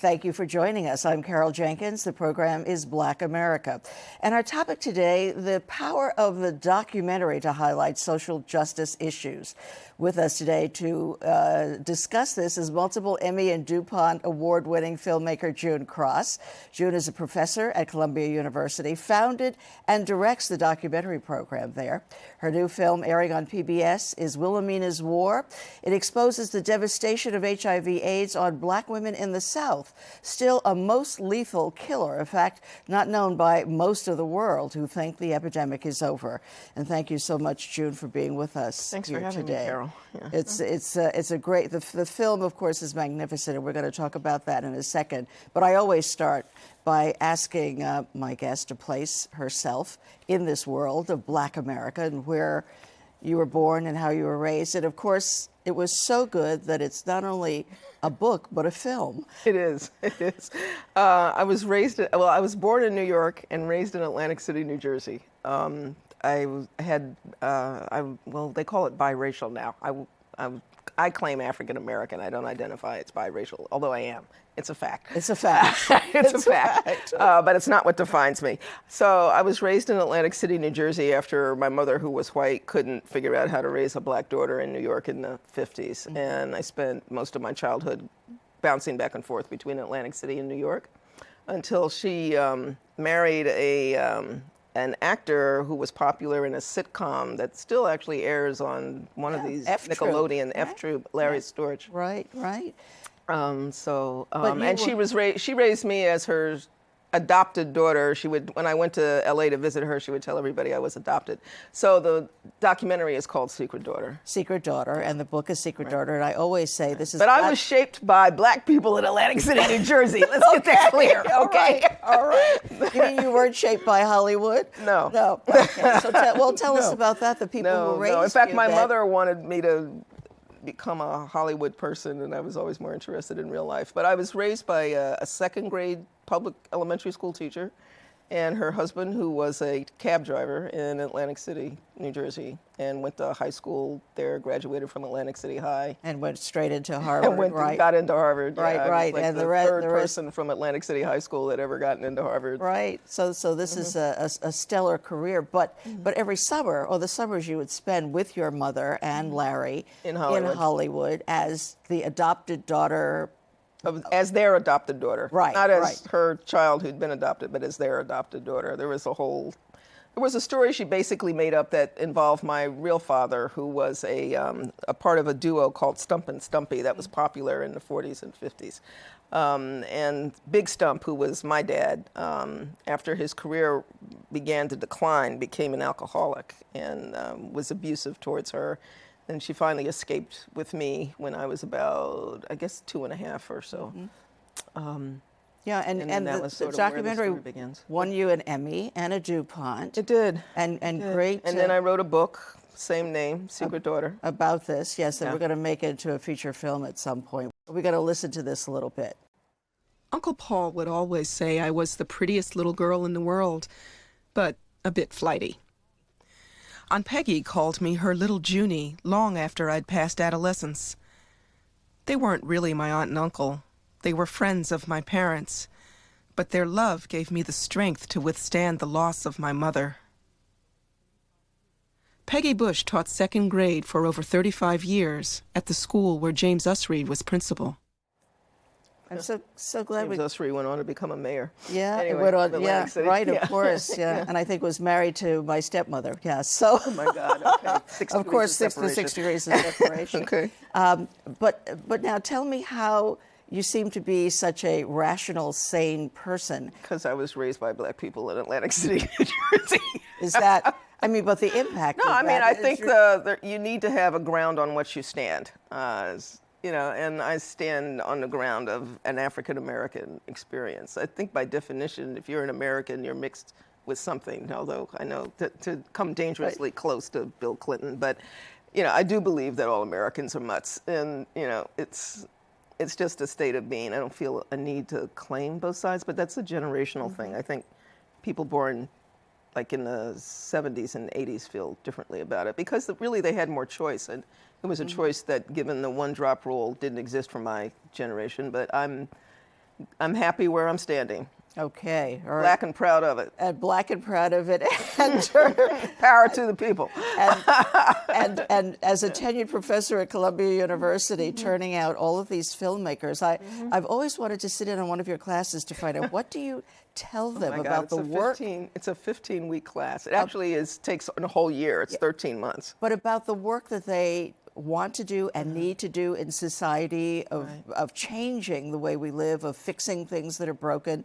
Thank you for joining us. I'm Carol Jenkins. The program is Black America. And our topic today, the power of the documentary to highlight social justice issues. With us today to discuss this is multiple Emmy and duPont award-winning filmmaker June Cross. June is a professor at Columbia University, founded and directs the documentary program there. Her new film airing on PBS is Wilhamina's War. It exposes the devastation of HIV/AIDS on Black women in the South, still a most lethal killer, in fact, not known by most of the world who think the epidemic is over. And thank you so much, June, for being with us. Thanks here for having today. me, Carol. Yeah. It's a great, the film, of course, is magnificent, and we're going to talk about that in a second. But I always start by asking my guest to place herself in this world of Black America and where you were born and how you were raised. And of course, it was so good that it's not only a book, but a film. It is. It is. I was born in New York and raised in Atlantic City, New Jersey. They call it biracial now. I claim African American. I don't identify as biracial, although I am. It's a fact. It's a fact. It's a fact. But it's not what defines me. So I was raised in Atlantic City, New Jersey after my mother, who was white, couldn't figure out how to raise a Black daughter in New York in the 50s. Mm-hmm. And I spent most of my childhood bouncing back and forth between Atlantic City and New York until she married an actor who was popular in a sitcom that still actually airs on one of these Nickelodeon, F-Troop, Larry Storch. Right, right. And she raised me as her adopted daughter. When I went to LA to visit her, she would tell everybody I was adopted. So the documentary is called Secret Daughter. Secret Daughter, and the book is Secret Daughter. And I always say this is. But I was shaped by Black people in Atlantic City, New Jersey. Let's get that clear. Okay. All right. You mean you weren't shaped by Hollywood? No. No. Okay. So tell us about that. The people who raised you. No. In fact, my mother wanted me to become a Hollywood person, and I was always more interested in real life. But I was raised by a second grade public elementary school teacher and her husband, who was a cab driver in Atlantic City, New Jersey, and went to high school there, graduated from Atlantic City High. And went straight into Harvard, and got into Harvard. Right, yeah, right. Like and the third person from Atlantic City High School that ever gotten into Harvard. Right. So this is a stellar career. But every summer, or the summers you would spend with your mother and Larry in Hollywood as the adopted daughter. As their adopted daughter. Right. Not as her child who'd been adopted, but as their adopted daughter. There was a story she basically made up that involved my real father, who was a part of a duo called Stump and Stumpy that was popular in the 40s and 50s. And Big Stump, who was my dad, after his career began to decline, became an alcoholic and was abusive towards her. And she finally escaped with me when I was about, I guess, 2.5 or so. Mm-hmm. And the documentary won you an Emmy and a duPont. It did. And great. And then I wrote a book, same name, Secret Daughter. About this, yes, and we're going to make it into a feature film at some point. We're going to listen to this a little bit. Uncle Paul would always say I was the prettiest little girl in the world, but a bit flighty. Aunt Peggy called me her little Junie long after I'd passed adolescence. They weren't really my aunt and uncle. They were friends of my parents, but their love gave me the strength to withstand the loss of my mother. Peggy Bush taught second grade for over 35 years at the school where James Usry was principal. I'm so glad James Usry went on to become a mayor. Yeah, anyway, it went on. Yeah, right, of course. Yeah. And I think was married to my stepmother. Yeah, so. Oh my God. Okay. Of course, 6 degrees of separation. Okay. But now tell me how you seem to be such a rational, sane person. Because I was raised by Black people in Atlantic City, New Jersey. Is that? I mean, but the impact. No, of I mean, that I think you need to have a ground on which you stand. And I stand on the ground of an African American experience. I think by definition, if you're an American, you're mixed with something, although I know to come dangerously close to Bill Clinton. But, I do believe that all Americans are mutts. And, it's just a state of being. I don't feel a need to claim both sides, but that's a generational thing. I think people born like in the 70s and 80s feel differently about it because really they had more choice. And it was a choice that, given the one drop rule, didn't exist for my generation. But I'm I'm happy where I'm standing. Okay, all right. Black and proud of it. And black and proud of it. And, Power to the people. and as a tenured professor at Columbia University, turning out all of these filmmakers, I've always wanted to sit in on one of your classes to find out, what do you tell them about the work? It's a 15-week class. It actually takes a whole year. It's 13 months. But about the work that they want to do and need to do in society, of changing the way we live, of fixing things that are broken.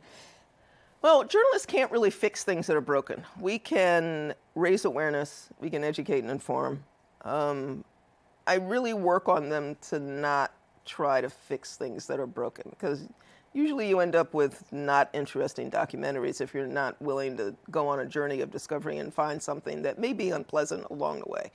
Well, journalists can't really fix things that are broken. We can raise awareness, we can educate and inform. I really work on them to not try to fix things that are broken, because usually you end up with not interesting documentaries if you're not willing to go on a journey of discovery and find something that may be unpleasant along the way.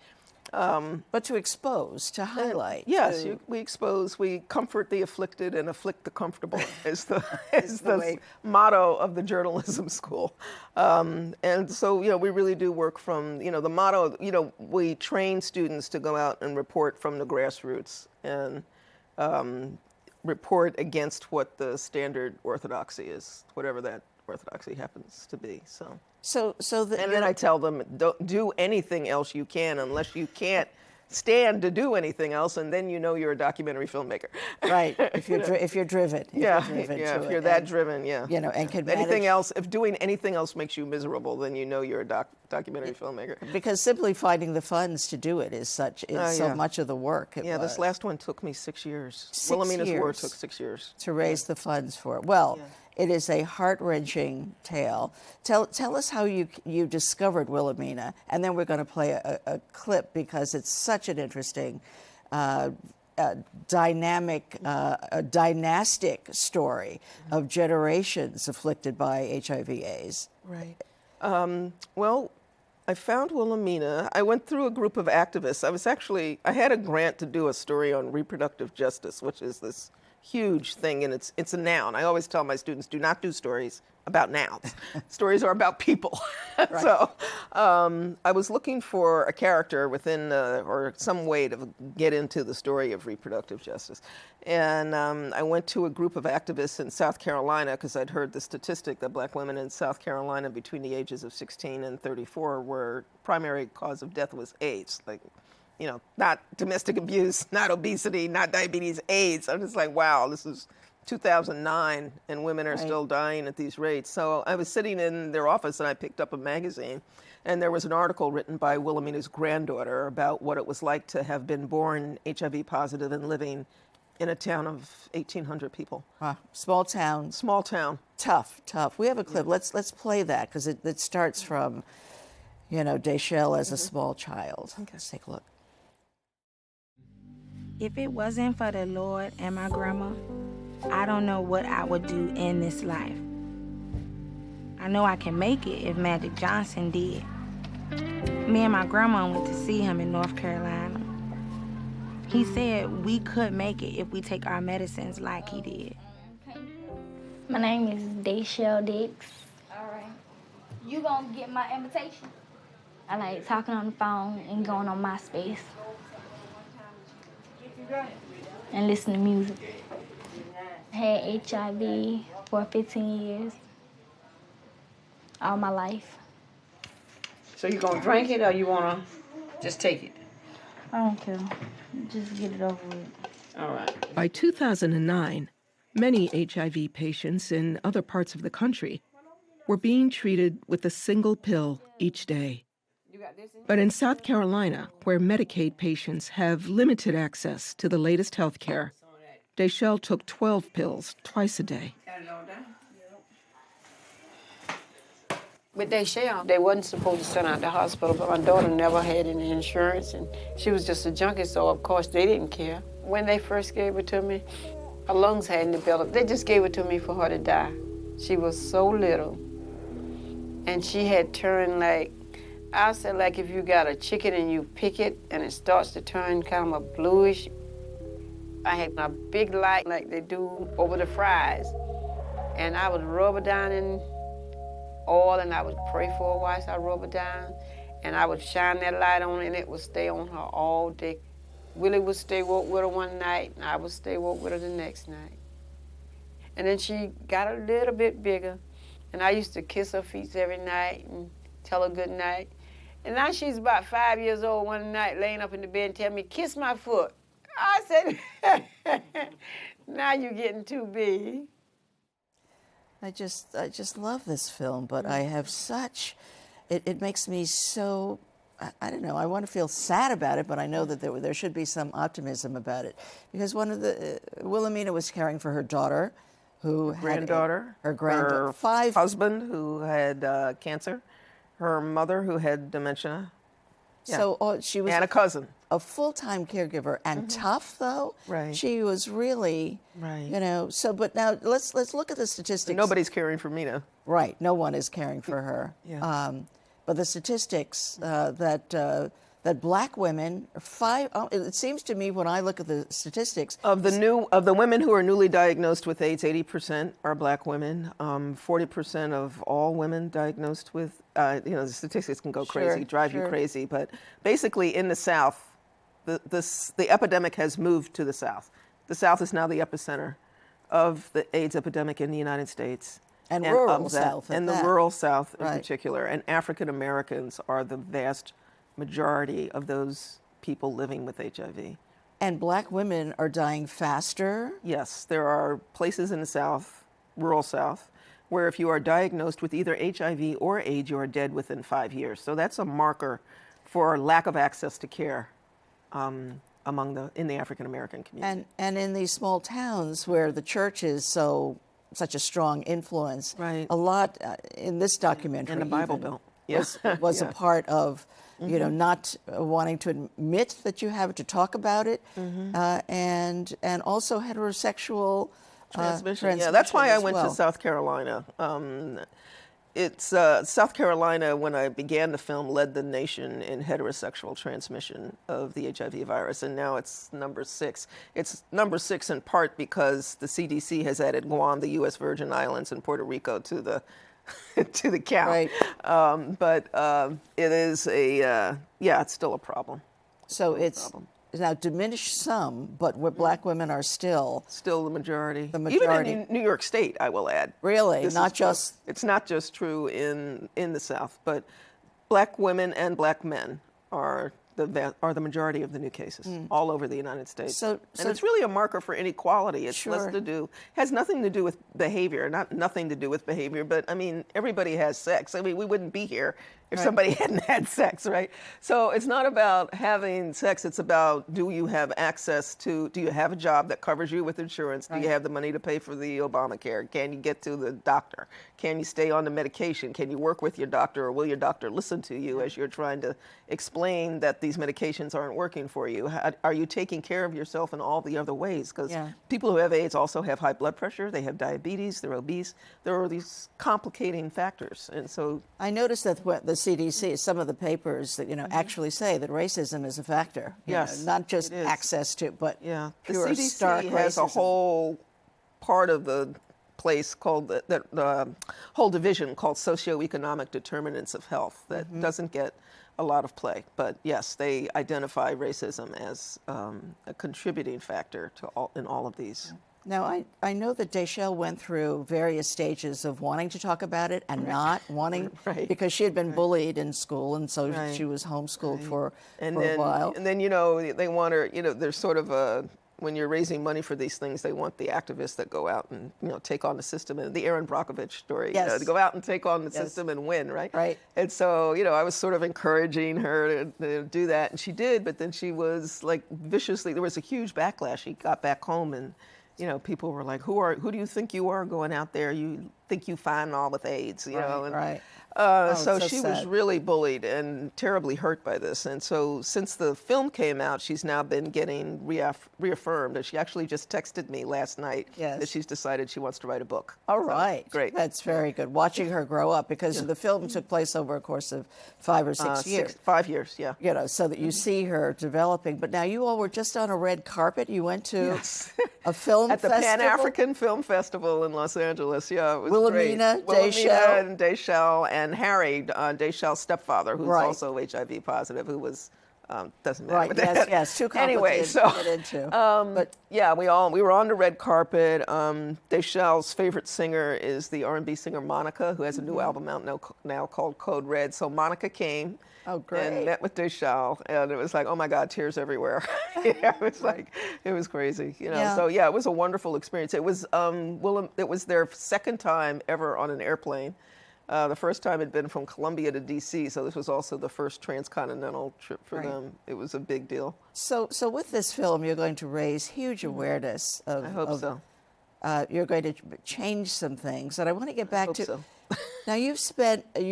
But to expose, to highlight. Yes, we expose, we comfort the afflicted and afflict the comfortable is the motto of the journalism school. And so, we really do work from, the motto, we train students to go out and report from the grassroots and report against what the standard orthodoxy is, whatever that orthodoxy happens to be. And then I tell them, don't do anything else you can unless you can't stand to do anything else, and then you're a documentary filmmaker. Right. If you're driven. If you're that driven, and can anything else. If doing anything else makes you miserable, then you're a documentary filmmaker. Because simply finding the funds to do it is so much of the work. This last one took me 6 years. Willamina's war took 6 years to raise the funds for it. Well. Yeah. It is a heart-wrenching tale. Tell us how you discovered Willamina, and then we're going to play a clip, because it's such an interesting, dynamic, dynastic story of generations afflicted by HIV/AIDS. Right. Well, I found Wilhelmina. I went through a group of activists. I had a grant to do a story on reproductive justice, which is this huge thing, and it's a noun. I always tell my students, do not do stories about nouns. Stories are about people. Right. So I was looking for a character within, or some way to get into the story of reproductive justice. And I went to a group of activists in South Carolina, because I'd heard the statistic that black women in South Carolina between the ages of 16 and 34 were primary cause of death was AIDS. Not domestic abuse, not obesity, not diabetes, AIDS. I'm just like, wow, this is 2009 and women are still dying at these rates. So I was sitting in their office and I picked up a magazine, and there was an article written by Wilhelmina's granddaughter about what it was like to have been born HIV positive and living in a town of 1,800 people. Wow. Small town. Small town. Tough. We have a clip. Let's play that, because it starts from, Dayshell as a small child. Okay. Let's take a look. If it wasn't for the Lord and my grandma, I don't know what I would do in this life. I know I can make it if Magic Johnson did. Me and my grandma went to see him in North Carolina. He said we could make it if we take our medicines like he did. My name is Dayshell Dix. All right. You gonna get my invitation? I like talking on the phone and going on MySpace. And listen to music. I had HIV for 15 years. All my life. So you gonna drink it, or you wanna just take it? I don't care. Just get it over with. All right. By 2009, many HIV patients in other parts of the country were being treated with a single pill each day. But in South Carolina, where Medicaid patients have limited access to the latest health care, Dayshell took 12 pills twice a day. With Dayshell, they wasn't supposed to send out the hospital, but my daughter never had any insurance, and she was just a junkie, so of course they didn't care. When they first gave it to me, her lungs hadn't developed. They just gave it to me for her to die. She was so little, and she had turned like, I said, like if you got a chicken and you pick it and it starts to turn kind of a bluish. I had a big light like they do over the fries. And I would rub it down in oil, and I would pray for her while I rub it down. And I would shine that light on, and it would stay on her all day. Willie would stay woke with her one night, and I would stay woke with her the next night. And then she got a little bit bigger. And I used to kiss her feet every night and tell her good night. And now she's about 5 years old. One night, laying up in the bed and tell me, kiss my foot. I said, now you're getting too big. I just love this film, but I have such, it makes me so, I don't know, I want to feel sad about it, but I know that there should be some optimism about it. Because one of the, Willamina was caring for her daughter, who Granddaughter, had her granddaughter, her five husband who had cancer, her mother who had dementia. Yeah. So she was and a cousin. A full-time caregiver, and tough though. Right. She was really, right. You know. So, but now let's look at the statistics. Nobody's caring for Mina. Right. No one is caring for her. Yeah. But the statistics that black women, it seems to me when I look at the statistics of the women who are newly diagnosed with AIDS, 80% are black women. 40% of all women diagnosed with, the statistics can go crazy, drive you crazy. But basically, in the South, the epidemic has moved to the South. The South is now the epicenter of the AIDS epidemic in the United States. And rural South. And the rural South in particular. And African Americans are the vast majority of those people living with HIV. And black women are dying faster? Yes, there are places in the South, rural South, where if you are diagnosed with either HIV or AIDS, you are dead within 5 years. So that's a marker for lack of access to care in the African American community. And in these small towns where the church is such a strong influence, right. A lot in this documentary, and the Bible Belt, was a part of, not wanting to admit that you have to talk about it, and also heterosexual transmission. Yeah, that's why I went to South Carolina. It's South Carolina, when I began the film, led the nation in heterosexual transmission of the HIV virus, and now it's number 6. It's number 6 in part because the CDC has added Guam, the U.S. Virgin Islands, and Puerto Rico to the to the count. Right. But it is it's still a problem. So it's now diminished some, but where black women are still the majority. The majority. Even in New York State, I will add. Really, it's not just true in the South, but black women and black men are the majority of the new cases all over the United States. So it's really a marker for inequality. It's has nothing to do with behavior, nothing to do with behavior, but I mean, everybody has sex. I mean, we wouldn't be here if somebody hadn't had sex, right? So it's not about having sex, it's about, do you have a job that covers you with insurance? Do you have the money to pay for the Obamacare? Can you get to the doctor? Can you stay on the medication? Can you work with your doctor, or will your doctor listen to you as you're trying to explain that these medications aren't working for you? Are you taking care of yourself in all the other ways? Because people who have AIDS also have high blood pressure, they have diabetes, they're obese. There are these complicating factors. And so I noticed that the CDC, some of the papers that actually say that racism is a factor. Yes, not just access to, but the pure CDC stark has racism. a whole part of the place called the whole division called socioeconomic determinants of health that doesn't get a lot of play. But yes, they identify racism as a contributing factor to in all of these. Now, I know that Dayshell went through various stages of wanting to talk about it and not wanting, because she had been bullied in school, and so she was homeschooled for a while. And then, they want her, there's sort of when you're raising money for these things, they want the activists that go out and, take on the system. And the Aaron Brockovich story, to go out and take on the system and win, right? Right. And so, I was sort of encouraging her to do that, and she did, but then she was like viciously, there was a huge backlash. She got back home and, people were like, who do you think you are going out there? You think you find all with AIDS, so she was really bullied and terribly hurt by this. And so since the film came out, she's now been getting reaffirmed. And she actually just texted me last night that she's decided she wants to write a book. All right. Great. That's very good. Watching her grow up, because the film took place over a course of 5 or 6 years. 5 years, yeah. So that you see her developing. But now you all were just on a red carpet. You went to a film at the festival? Pan-African Film Festival in Los Angeles. Yeah, it was Wilhemina, great. Dayshell. And Dayshell and Harry, Dayshell's stepfather, who's also HIV positive, who was Doesn't matter. Right. what Yes. that- Yes. Too complicated Anyway, so to get into. But yeah, we were on the red carpet. Deschal's favorite singer is the R&B singer Monica, who has a new album out now called Code Red. So Monica came. Oh, great. And met with Deschal, and it was like, oh my God, tears everywhere. It was like, it was crazy, you know. Yeah. So yeah, it was a wonderful experience. It was it was their second time ever on an airplane. The first time had been from Columbia to D.C., so this was also the first transcontinental trip for them. It was a big deal. so with this film, you're going to raise huge awareness of. I hope so. You're going to change some things, and I want to get back hope to. so. Now you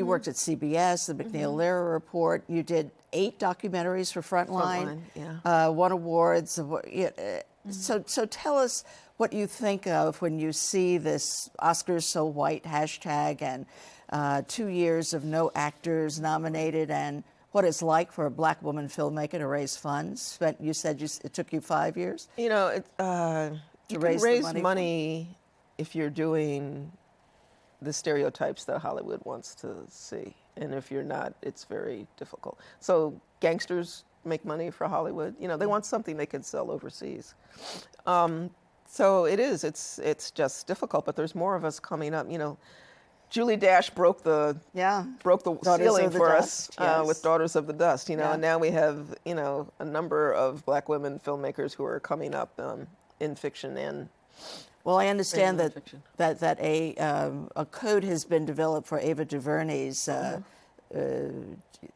worked at CBS, the McNeil-Lehrer Report. You did 8 documentaries for Frontline. Won awards. So tell us what you think of when you see this Oscars So White hashtag and 2 years of no actors nominated, and what it's like for a Black woman filmmaker to raise funds. But you said it took you 5 years. You know, you can raise raise the money money if you're doing the stereotypes that Hollywood wants to see. And if you're not, it's very difficult. So gangsters make money for Hollywood. You know, they want something they can sell overseas. So it's just difficult, but there's more of us coming up. You know, Julie Dash broke the ceiling for us with Daughters of the Dust, you know, and now we have, you know, a number of Black women filmmakers who are coming up in fiction and well, I understand fiction. that a code has been developed for Ava DuVernay's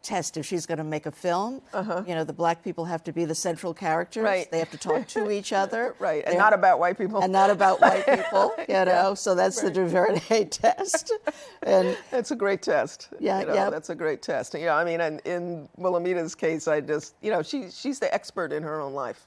test if she's going to make a film. You know, the Black people have to be the central characters. Right. They have to talk to each other. Right, and not about white people. And not about white people, you know. So that's the DuVernay test. And it's a great test. Yeah, you know, yeah. That's a great test. You know, I mean, in Willamina's case, I just, you know, she's the expert in her own life.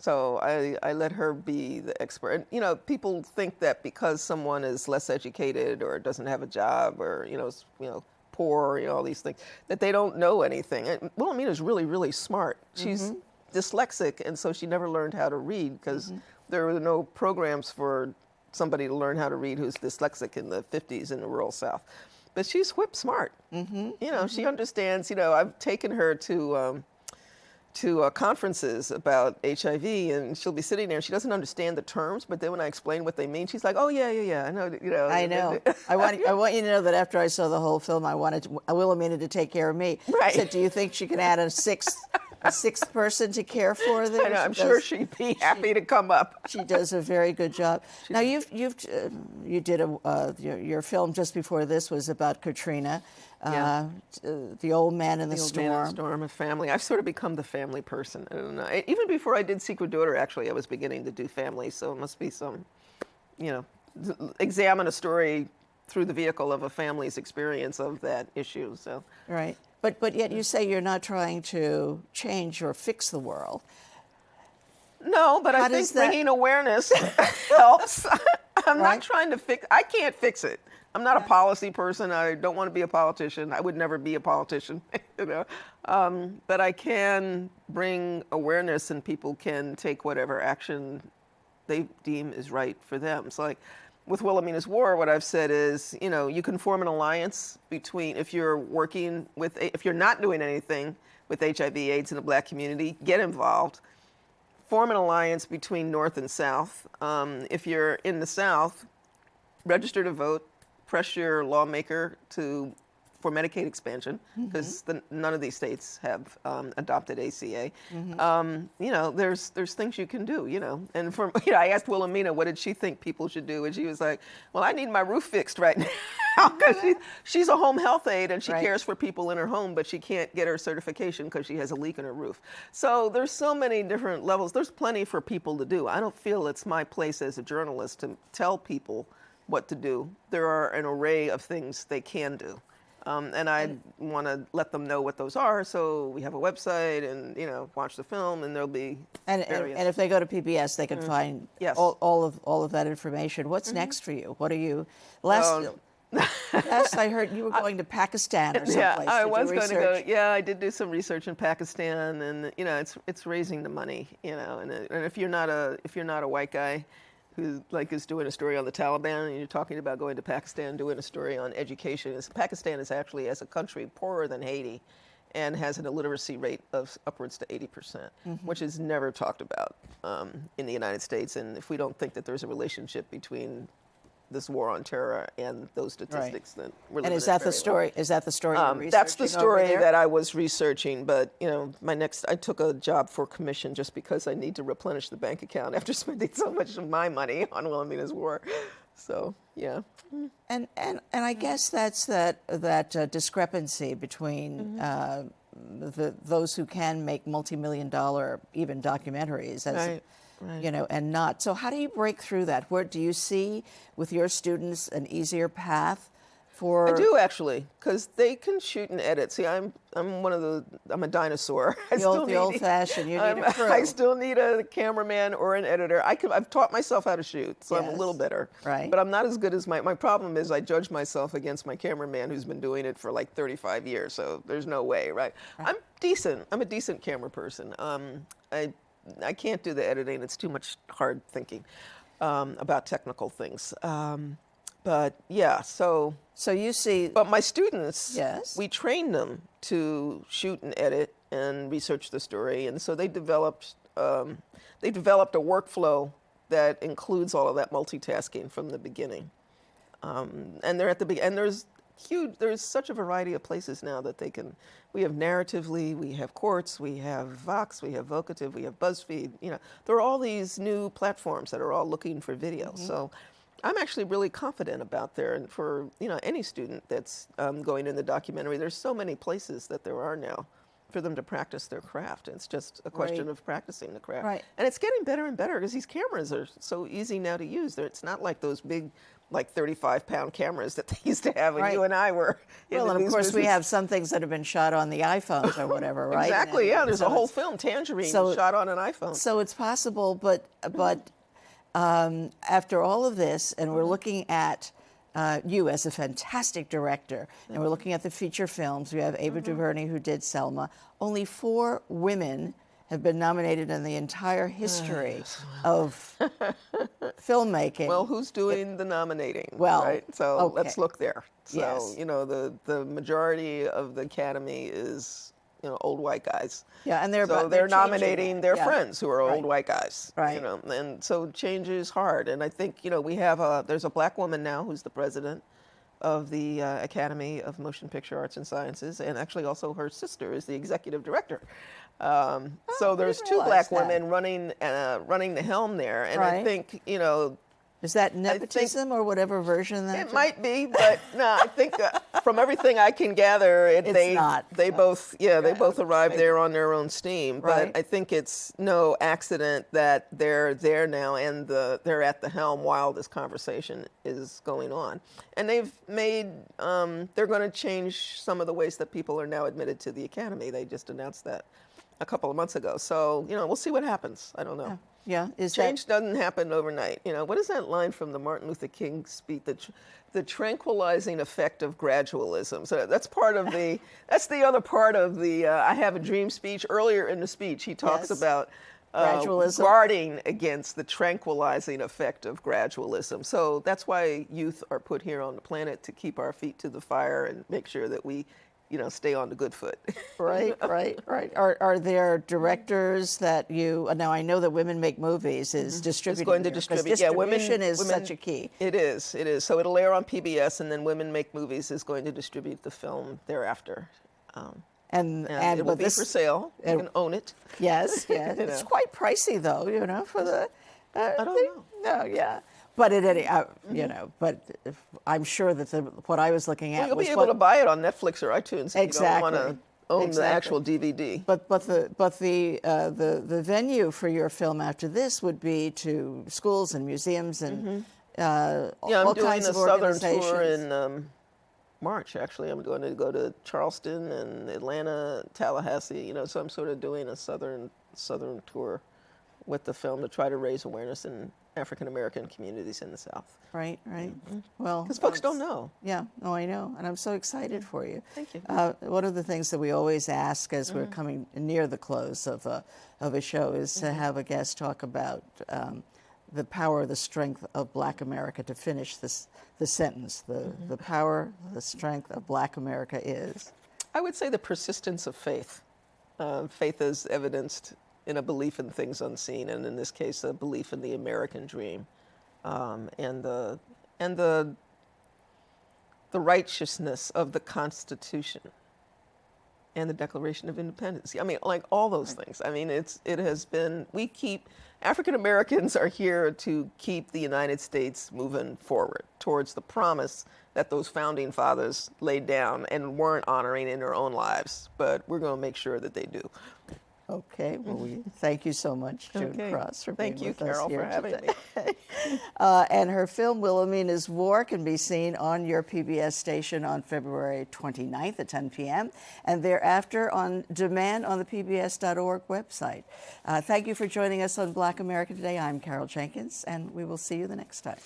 So I let her be the expert. And, you know, people think that because someone is less educated or doesn't have a job or, you know, poor, you know, all these things, that they don't know anything. And Wilhelmina's really, really smart. She's dyslexic, and so she never learned how to read because there were no programs for somebody to learn how to read who's dyslexic in the 50s in the rural South. But she's whip smart. You know, she understands, you know, I've taken her to conferences about HIV, and she'll be sitting there and she doesn't understand the terms, but then when I explain what they mean, she's like, oh yeah, I know, you know. I know. I want you to know that after I saw the whole film, I wanted Willamina to take care of me. Right. I said, do you think she can add a sixth person to care for them? I know, I'm sure she'd be happy to come up. She does a very good job. Now you did your film just before this was about Katrina, the old man in the storm. Old Man in the Storm, a family. I've sort of become the family person. I don't know. Even before I did Secret Daughter, actually, I was beginning to do family. So it must be some, you know, examine a story through the vehicle of a family's experience of that issue. So right. But yet you say you're not trying to change or fix the world. No, but I think bringing awareness helps. I'm not trying to fix. I can't fix it. I'm not a policy person. I don't want to be a politician. I would never be a politician, you know. But I can bring awareness, and people can take whatever action they deem is right for them. It's like with Willamina's War, what I've said is, you know, you can form an alliance between, if you're not doing anything with HIV/AIDS in the Black community, get involved. Form an alliance between North and South. If you're in the South, register to vote. Press your lawmaker for Medicaid expansion, because none of these states have adopted ACA. You know, there's things you can do, you know. And I asked Wilhelmina, what did she think people should do? And she was like, well, I need my roof fixed right now, because she's a home health aide and she cares for people in her home, but she can't get her certification because she has a leak in her roof. So there's so many different levels. There's plenty for people to do. I don't feel it's my place as a journalist to tell people what to do. There are an array of things they can do. And I want to let them know what those are. So we have a website, and, you know, watch the film, and there'll be various. And if they go to PBS, they can find all of that information. What's next for you? What are you? Last I heard you were going to Pakistan or someplace. Yeah, I was going to go. Yeah, I did do some research in Pakistan, and, you know, it's raising the money, you know, and if you're not a white guy who is doing a story on the Taliban, and you're talking about going to Pakistan, doing a story on education. Pakistan is actually, as a country, poorer than Haiti. and has an illiteracy rate of upwards to 80%, which is never talked about in the United States. And if we don't think that there's a relationship between this war on terror and those statistics, then we're And is that the story? Is that the story you're researching? That's the story over there? that I was researching. But you know, I took a job for commission just because I need to replenish the bank account after spending so much of my money on Wilhelmina's war. So yeah. And I guess that's that discrepancy between those who can make multi-million-dollar even documentaries, as you know, and not. So how do you break through that? Where do you see with your students an easier path for? I do actually, because they can shoot and edit. See, I'm a dinosaur. The old-fashioned. You need a crew. I still need a cameraman or an editor. I've taught myself how to shoot, so I'm a little better. Right. But I'm not as good as my problem is I judge myself against my cameraman who's been doing it for like 35 years. So there's no way, right? I'm decent. I'm a decent camera person. I can't do the editing. It's too much hard thinking about technical things. But yeah, so you see. But my students, yes, we train them to shoot and edit and research the story, and so they developed a workflow that includes all of that multitasking from the beginning. And they're at the beginning. And there's such a variety of places now that they can. We have Narratively, we have Quartz, we have Vox, we have Vocative, we have BuzzFeed. You know, there are all these new platforms that are all looking for video. So I'm actually really confident about there. And for any student that's going in the documentary, there's so many places that there are now for them to practice their craft. It's just a question of practicing the craft. Right. And it's getting better and better because these cameras are so easy now to use. It's not like those big, like 35-pound cameras that they used to have when you and I were in Well, the and of news course business. we have some things that have been shot on the iPhones or whatever, right? Exactly, And there's so a whole film, Tangerine, shot on an iPhone. So it's possible, but after all of this, and we're looking at you as a fantastic director, and we're looking at the feature films. We have Ava DuVernay, who did Selma. Only 4 women have been nominated in the entire history of filmmaking. Well, who's doing the nominating? Well, right? So let's look there. So, yes. The majority of the Academy is, old white guys. Yeah, and they're nominating their friends who are old white guys. Right. And so change is hard. And I think, we have there's a black woman now who's the president of the Academy of Motion Picture Arts and Sciences, and actually also her sister is the executive director. So there's 2 black women running the helm there, and I think is that nepotism or whatever version that it might be, but no, I think from everything I can gather, they both arrived there on their own steam. But I think it's no accident that they're there now and they're at the helm while this conversation is going on. And they've made they're going to change some of the ways that people are now admitted to the Academy. They just announced that a couple of months ago. So we'll see what happens. I don't know. Yeah, change doesn't happen overnight. What is that line from the Martin Luther King speech? The tranquilizing effect of gradualism. So that's the other part of the I Have a Dream speech. Earlier in the speech, he talks about gradualism, guarding against the tranquilizing effect of gradualism. So that's why youth are put here on the planet, to keep our feet to the fire and make sure that we stay on the good foot. Right. Are there directors that now I know that Women Make Movies is distributing. It's going to distribute. Distribution is such a key. It is. So it'll air on PBS, and then Women Make Movies is going to distribute the film thereafter. And it will be for sale. You can own it. Yes. It's quite pricey though, for the. I don't know. No, yeah. But but I'm sure that what I was looking at you'll was be able to buy it on Netflix or iTunes if you don't want to own the actual DVD. But the venue for your film after this would be to schools and museums and all kinds of organizations. I'm doing a southern tour in March. Actually, I'm going to go to Charleston and Atlanta, Tallahassee. So I'm sort of doing a southern tour with the film to try to raise awareness in African American communities in the South. Right. Well, because folks don't know. Yeah, no, I know, and I'm so excited for you. Thank you. One of the things that we always ask as we're coming near the close of a show is to have a guest talk about the power, the strength of Black America. To finish the sentence, the power, the strength of Black America is. I would say the persistence of faith. Faith is evidenced in a belief in things unseen, and in this case, a belief in the American dream, and the righteousness of the Constitution and the Declaration of Independence. I mean, like all those things. I mean, it has been, African Americans are here to keep the United States moving forward towards the promise that those founding fathers laid down and weren't honoring in their own lives. But we're going to make sure that they do. Okay, well, thank you so much, June Cross, for being with us Carol, here for having today. me. And her film, Wilhelmina's War, can be seen on your PBS station on February 29th at 10 p.m. and thereafter on demand on the PBS.org website. Thank you for joining us on Black America Today. I'm Carol Jenkins, and we will see you the next time.